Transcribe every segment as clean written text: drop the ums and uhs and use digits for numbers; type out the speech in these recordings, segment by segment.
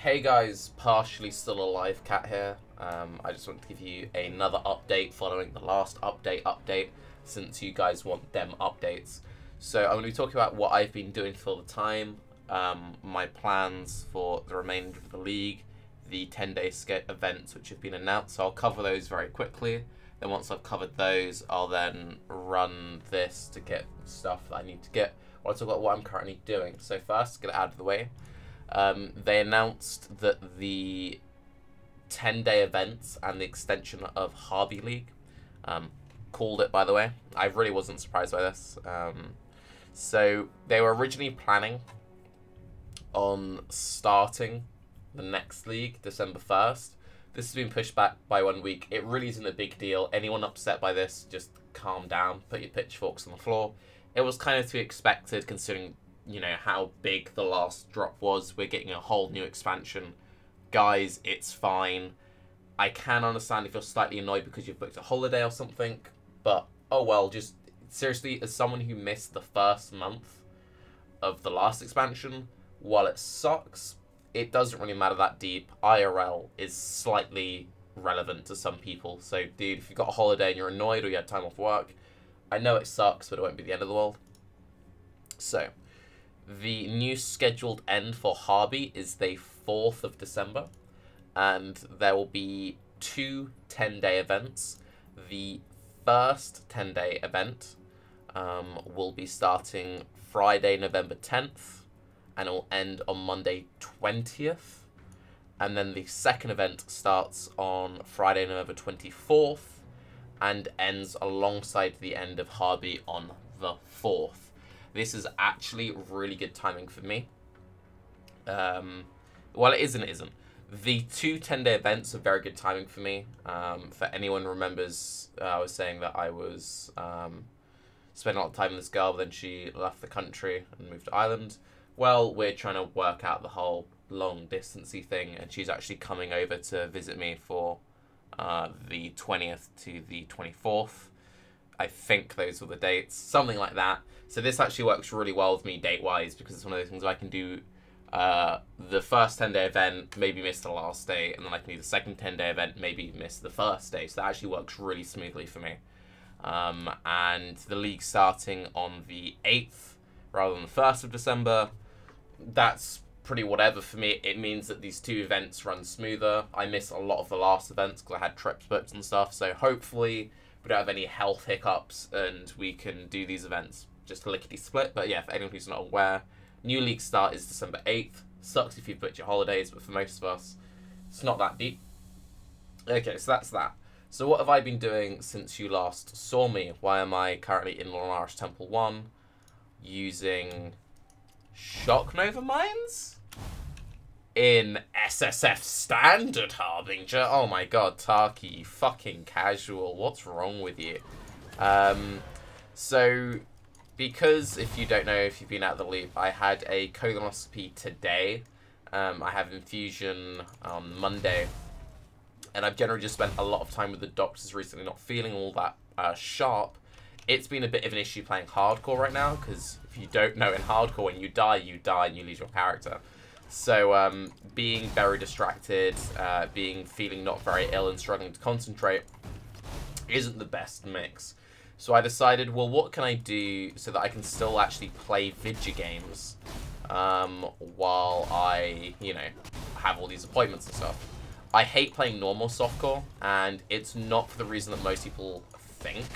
Hey guys, partially still alive Cat here. I just want to give you another update following the last update since you guys want them updates. So I'm going to be talking about what I've been doing for the time, my plans for the remainder of the league, the 10-day events which have been announced. So I'll cover those very quickly. Then once I've covered those, I'll then run this to get stuff that I need to get. I'll talk about what I'm currently doing. So first, get it out of the way. They announced that the 10-day events and the extension of Hobby League, called it, by the way. I really wasn't surprised by this. So they were originally planning on starting the next league December 1st. This has been pushed back by 1 week. It really isn't a big deal. Anyone upset by this, just calm down, put your pitchforks on the floor. It was kind of to be expected considering, you know, how big the last drop was. We're getting a whole new expansion. Guys, it's fine. I can understand if you're slightly annoyed because you've booked a holiday or something, but oh well, just seriously, as someone who missed the first month of the last expansion, while it sucks, it doesn't really matter that deep. IRL is slightly relevant to some people. So, dude, if you've got a holiday and you're annoyed or you had time off work, I know it sucks, but it won't be the end of the world. So, the new scheduled end for Hobby is the 4th of December, and there will be two 10-day events. The first 10-day event will be starting Friday, November 10th, and it will end on Monday 20th. And then the second event starts on Friday, November 24th, and ends alongside the end of Hobby on the 4th. This is actually really good timing for me. Well, it isn't. The two 10-day events are very good timing for me. For anyone who remembers, I was saying that I was spending a lot of time with this girl, but then she left the country and moved to Ireland. Well, we're trying to work out the whole long-distancey thing, and she's actually coming over to visit me for the 20th to the 24th. I think those were the dates, something like that. So this actually works really well with me date-wise because it's one of those things where I can do the first 10-day event, maybe miss the last day, and then I can do the second 10-day event, maybe miss the first day. So that actually works really smoothly for me. And the league starting on the 8th rather than the 1st of December, that's pretty whatever for me. It means that these two events run smoother. I miss a lot of the last events because I had trips booked and stuff. So hopefully we don't have any health hiccups and we can do these events just lickety-split. But yeah, for anyone who's not aware, new league start is December 8th. Sucks if you've booked your holidays, but for most of us, it's not that deep. Okay, so that's that. So what have I been doing since you last saw me? Why am I currently in Lunaris Temple 1 using Shock Nova Mines in SSF Standard Harbinger? Oh my god, Tarke, you fucking casual. What's wrong with you? So, because if you don't know, if you've been out of the loop, I had a colonoscopy today. I have infusion on Monday. And I've generally just spent a lot of time with the doctors recently, not feeling all that sharp. It's been a bit of an issue playing hardcore right now, because if you don't know, in hardcore, when you die and you lose your character. So, being very distracted, feeling not very ill and struggling to concentrate isn't the best mix. So I decided, well, what can I do so that I can still actually play video games while I, you know, have all these appointments and stuff. I hate playing normal softcore, and it's not for the reason that most people think.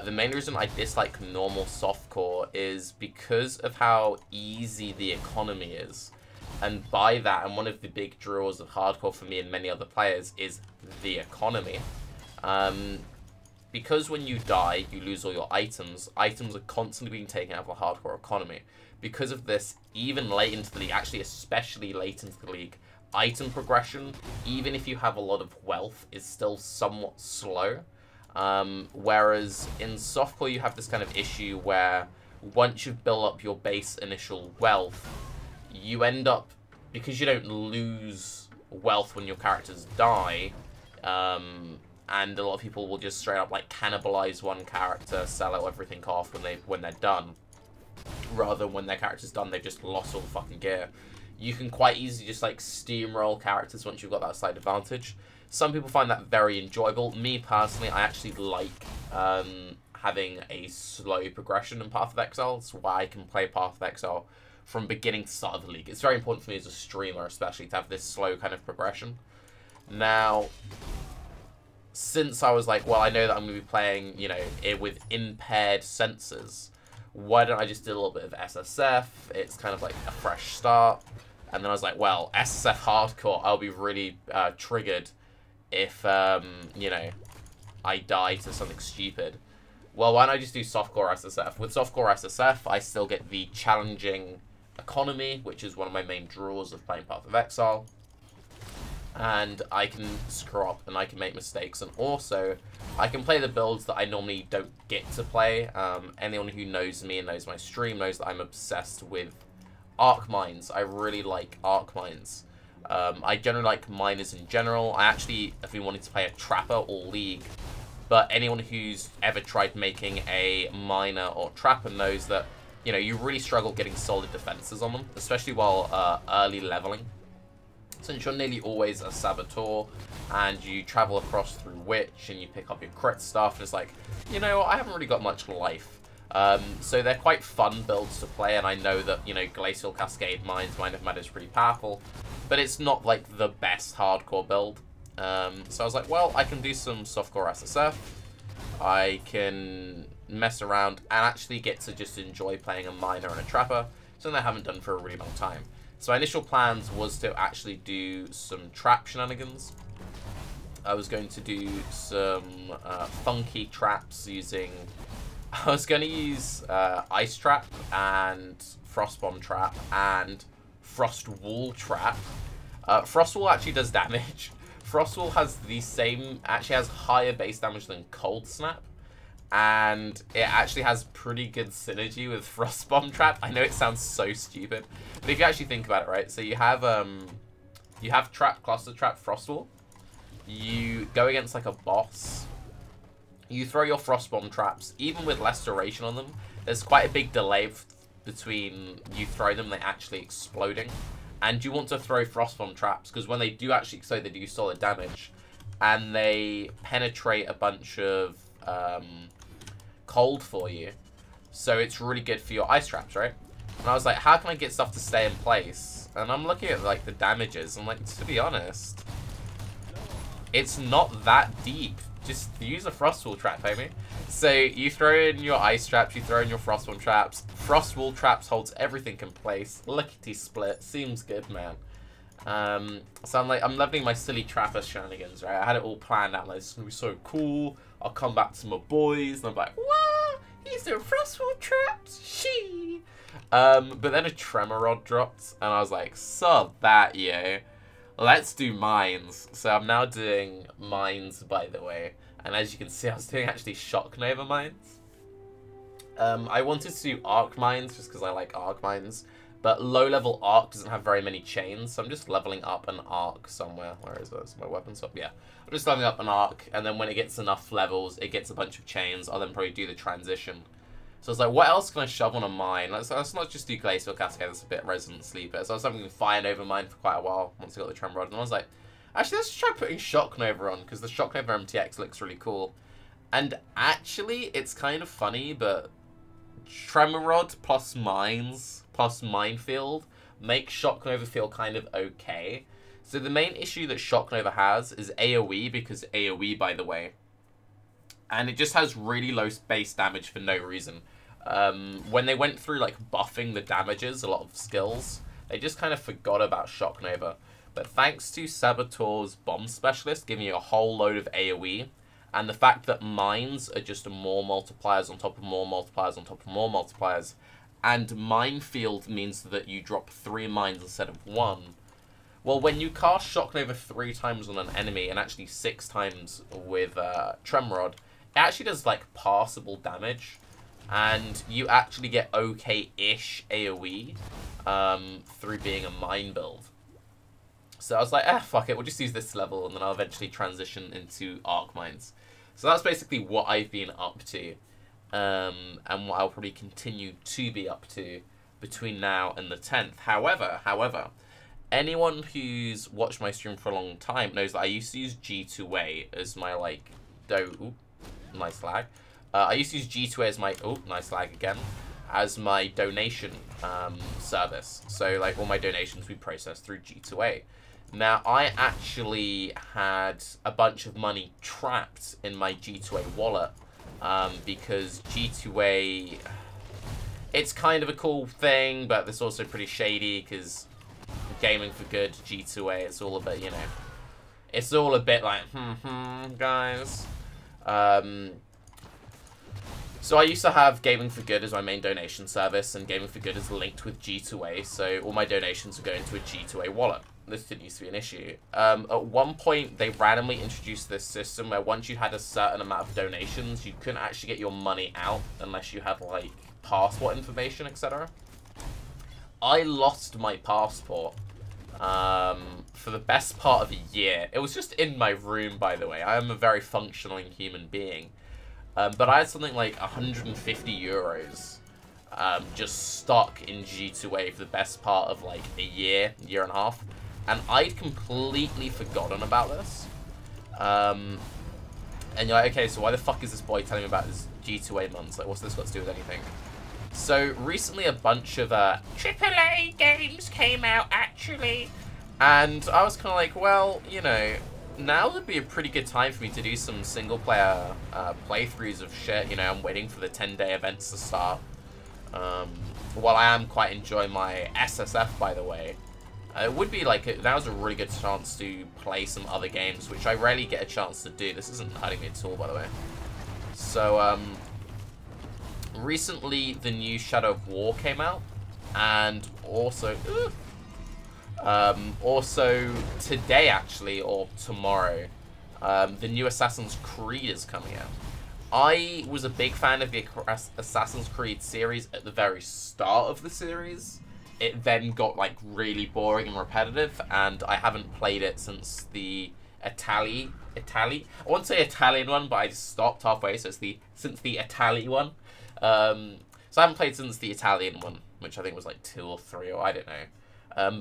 The main reason I dislike normal softcore is because of how easy the economy is. And by that, and one of the big draws of hardcore for me and many other players is the economy. Because when you die, you lose all your items. Items are constantly being taken out of the hardcore economy. Because of this, even late into the league, actually especially late into the league, item progression, even if you have a lot of wealth, is still somewhat slow. Whereas in softcore, you have this kind of issue where once you've built up your base initial wealth, you end up, because you don't lose wealth when your characters die, and a lot of people will just straight up like cannibalize one character, sell out everything off when they're done, rather than when their character's done, they've just lost all the fucking gear. you can quite easily just like steamroll characters once you've got that slight advantage. Some people find that very enjoyable. Me personally, I actually like having a slow progression in Path of Exile. That's why I can play Path of Exile from beginning to start of the league. It's very important for me as a streamer, especially, to have this slow kind of progression. Now, since I was like, well, I know that I'm going to be playing, you know, with impaired senses, why don't I just do a little bit of SSF? It's kind of like a fresh start. And then I was like, well, SSF hardcore, I'll be really triggered if, you know, I die to something stupid. Well, why don't I just do softcore SSF? With softcore SSF, I still get the challenging economy, which is one of my main draws of playing Path of Exile. And I can screw up and I can make mistakes. And also, I can play the builds that I normally don't get to play. Anyone who knows me and knows my stream knows that I'm obsessed with arc mines. I really like arc mines. I generally like miners in general. I actually have been wanting to play a trapper or league. But anyone who's ever tried making a miner or trapper knows that, you know, you really struggle getting solid defenses on them, especially while early leveling. Since you're nearly always a saboteur, and you travel across through Witch, and you pick up your crit stuff, and it's like, you know, I haven't really got much life. So they're quite fun builds to play, and I know that, you know, Glacial Cascade Mines, Mind of Matter is pretty powerful, but it's not, like, the best hardcore build. So I was like, well, I can do some softcore SSF, I can mess around, and actually get to just enjoy playing a miner and a trapper, something I haven't done for a really long time. So my initial plans was to actually do some trap shenanigans. I was going to do some funky traps using... I was going to use Ice Trap and Frost Bomb Trap and Frost Wall Trap. Frost Wall actually does damage. Frost Wall has the same... actually has higher base damage than Cold Snap. And it actually has pretty good synergy with Frost Bomb Trap. I know it sounds so stupid, but if you actually think about it, right? So you have Trap, Cluster Trap, Frost Wall. You go against like a boss. You throw your Frost Bomb Traps, even with less duration on them. There's quite a big delay between you throw them and they actually exploding. And you want to throw Frost Bomb Traps because when they do actually explode, they do solid damage, and they penetrate a bunch of cold for you, so it's really good for your ice traps, right? And I was like, how can I get stuff to stay in place? And I'm looking at like the damages. I'm like, to be honest, it's not that deep. Just use a Frost Wall Trap, homie. So you throw in your ice traps, you throw in your Frost Wall Traps. Frost Wall Traps holds everything in place. Lickety split. Seems good, man. So I'm leveling my silly trapper shenanigans, right? I had it all planned out, like, it's gonna be so cool. I'll come back to my boys, and I'm like, what? He's doing Frost Wall Traps? She. But then a Tremor Rod dropped, and I was like, sod that, yo. Let's do mines. So I'm now doing mines, by the way. And as you can see, I was doing actually Shock Nova mines. I wanted to do Arc mines, just because I like Arc mines. But low-level Arc doesn't have very many chains, so I'm just leveling up an Arc somewhere. Where is this? My weapon swap? Yeah. I'm just leveling up an Arc, and then when it gets enough levels, it gets a bunch of chains. I'll then probably do the transition. So I was like, what else can I shove on a mine? Let's not just do Glacial Cascade, that's a bit Resident Sleeper. So I was having Fire Nova mine for quite a while, once I got the Tremor Rod. And I was like, actually, let's try putting Shock Nova on, because the Shock Nova MTX looks really cool. And actually, it's kind of funny, but Tremor Rod plus mines plus Minefield make Shock Nova feel kind of okay. So the main issue that Shock Nova has is AoE, because AoE, by the way. And it just has really low base damage for no reason. When they went through, like, buffing the damages, a lot of skills, they just kind of forgot about Shock Nova. But thanks to Saboteur's Bomb Specialist giving you a whole load of AoE, and the fact that mines are just more multipliers on top of more multipliers on top of more multipliers, and Minefield means that you drop 3 mines instead of 1. Well, when you cast Shock Nova 3 times on an enemy, and actually 6 times with Tremor Rod, it actually does, like, passable damage. And you actually get okay-ish AoE through being a mine build. So I was like, fuck it, we'll just use this level, and then I'll eventually transition into Arc Mines. So that's basically what I've been up to. And what I'll probably continue to be up to between now and the 10th. However, anyone who's watched my stream for a long time knows that I used to use G2A as my, like, nice lag. I used to use G2A as my, nice lag again, as my donation service. So, like, all my donations we process through G2A. Now, I actually had a bunch of money trapped in my G2A wallet because G2A, it's kind of a cool thing, but it's also pretty shady because gaming for good, G2A, it's all a bit, you know, it's all a bit like, guys. So I used to have Gaming for Good as my main donation service, and Gaming for Good is linked with G2A, so all my donations would go into a G2A wallet. This didn't used to be an issue. At one point, they randomly introduced this system where once you had a certain amount of donations, you couldn't actually get your money out unless you had, like, passport information, etc. I lost my passport for the best part of a year. It was just in my room, by the way. I am a very functioning human being. But I had something like 150 euros just stuck in G2A for the best part of like a year and a half. And I'd completely forgotten about this. And you're like, okay, so why the fuck is this boy telling me about his G2A months? Like, what's this got to do with anything? So, recently a bunch of AAA games came out, actually. And I was kind of like, well, you know, now would be a pretty good time for me to do some single-player playthroughs of shit. You know, I'm waiting for the 10-day events to start. While I am quite enjoying my SSF, by the way, it would be like, now's a really good chance to play some other games, which I rarely get a chance to do. This isn't hurting me at all, by the way. So, recently the new Shadow of War came out, and also, also today actually, or tomorrow, the new Assassin's Creed is coming out. I was a big fan of the Assassin's Creed series at the very start of the series. It then got like really boring and repetitive, and I haven't played it since the I won't say Italian one, but I just stopped halfway, so it's since the Italian one. So I haven't played since the Italian one, which I think was like 2 or 3, or I don't know.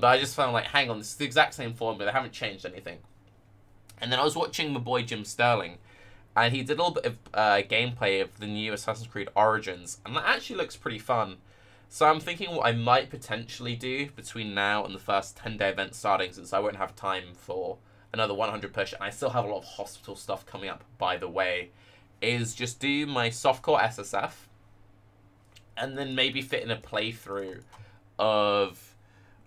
But I just found like, hang on, this is the exact same formula, they haven't changed anything. And then I was watching my boy Jim Sterling, and he did a little bit of gameplay of the new Assassin's Creed Origins, and that actually looks pretty fun. So I'm thinking what I might potentially do between now and the first 10-day event starting, since I won't have time for another 100 push, and I still have a lot of hospital stuff coming up, by the way, is just do my softcore SSF, and then maybe fit in a playthrough of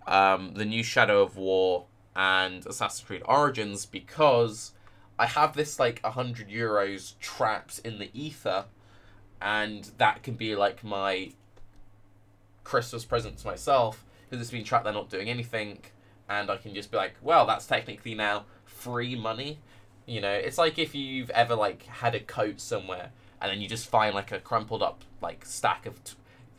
the new Shadow of War and Assassin's Creed Origins, because I have this like 100 euros trapped in the ether, and that can be like my Christmas present to myself, because it's been trapped there not doing anything, and I can just be like, well, that's technically now free money. You know, it's like if you've ever like had a coat somewhere and then you just find like a crumpled up like stack of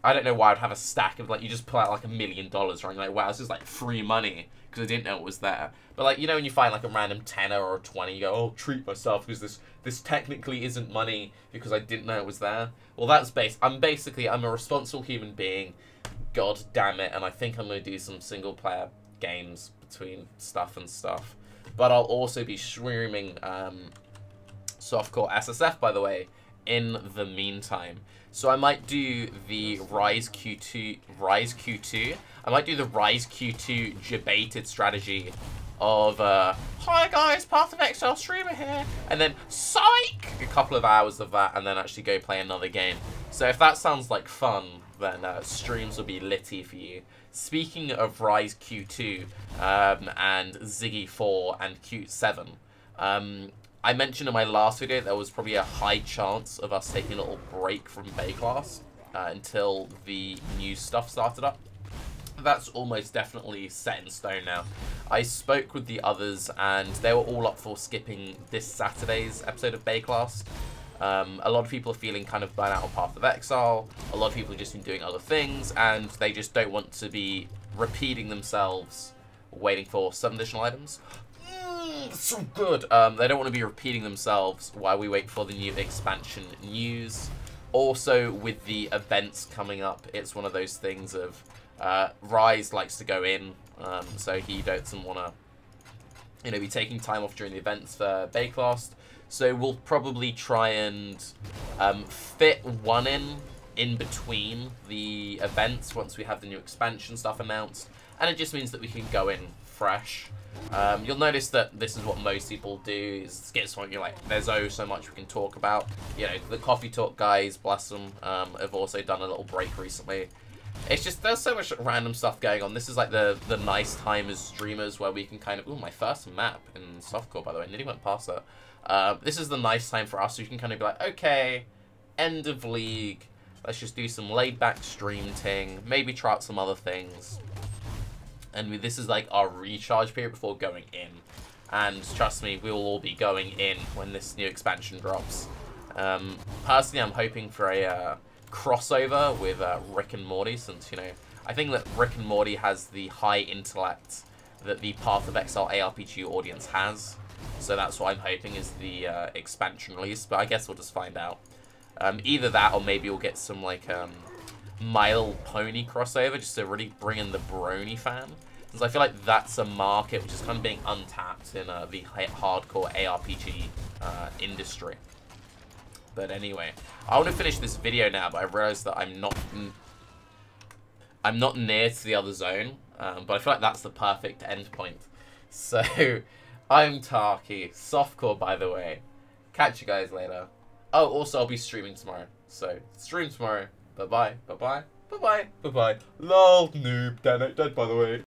I don't know why I'd have a stack of like, you just pull out like $1 million, right? You're like, wow, this is like free money because I didn't know it was there. But like, you know, when you find like a random 10 or a 20, you go, oh, treat myself because this technically isn't money because I didn't know it was there. Well, that's I'm a responsible human being, god damn it, and I think I'm going to do some single player games between stuff and stuff. But I'll also be streaming softcore SSF, by the way, in the meantime. So I might do the Rise Q2. I might do the Rise Q2 debated strategy of hi guys, Path of Exile streamer here, and then psych, a couple of hours of that, and then actually go play another game. So if that sounds like fun, then streams will be litty for you. Speaking of Rise Q2 and Ziggy 4 and Q7, I mentioned in my last video there was probably a high chance of us taking a little break from Baeclast until the new stuff started up. That's almost definitely set in stone now. I spoke with the others and they were all up for skipping this Saturday's episode of Baeclast. A lot of people are feeling kind of burnt out on Path of Exile. A lot of people have just been doing other things, and they just don't want to be repeating themselves waiting for some additional items. So good. They don't want to be repeating themselves while we wait for the new expansion news. Also, with the events coming up, it's one of those things of Rise likes to go in so he doesn't want to, you know, be taking time off during the events for Baeclast. So we'll probably try and fit one in between the events once we have the new expansion stuff announced, and it just means that we can go in fresh. You'll notice that this is what most people do, is get something, you're like, there's so much we can talk about. You know, the Coffee Talk guys, bless them, have also done a little break recently. It's just, there's so much random stuff going on. This is like the nice time as streamers where we can kind of, ooh, my first map in softcore, by the way, nearly went past that. This is the nice time for us, so you can kind of be like, okay, end of league, let's just do some laid back stream ting, maybe try out some other things. And this is like our recharge period before going in. And trust me, we will all be going in when this new expansion drops. Personally, I'm hoping for a crossover with Rick and Morty, since, you know, I think that Rick and Morty has the high intellect that the Path of Exile ARPG audience has. So that's what I'm hoping is the expansion release, but I guess we'll just find out. Either that, or maybe we'll get some, like, My Little Pony crossover, just to really bring in the Brony fan. Because I feel like that's a market which is kind of being untapped in the hardcore ARPG industry. But anyway, I want to finish this video now, but I realized that I'm not near to the other zone, but I feel like that's the perfect end point. So, I'm Tarke, softcore by the way. Catch you guys later. Oh, also I'll be streaming tomorrow, so stream tomorrow. Bye bye, bye bye, bye bye, bye bye. Lol, noob, dead by the way.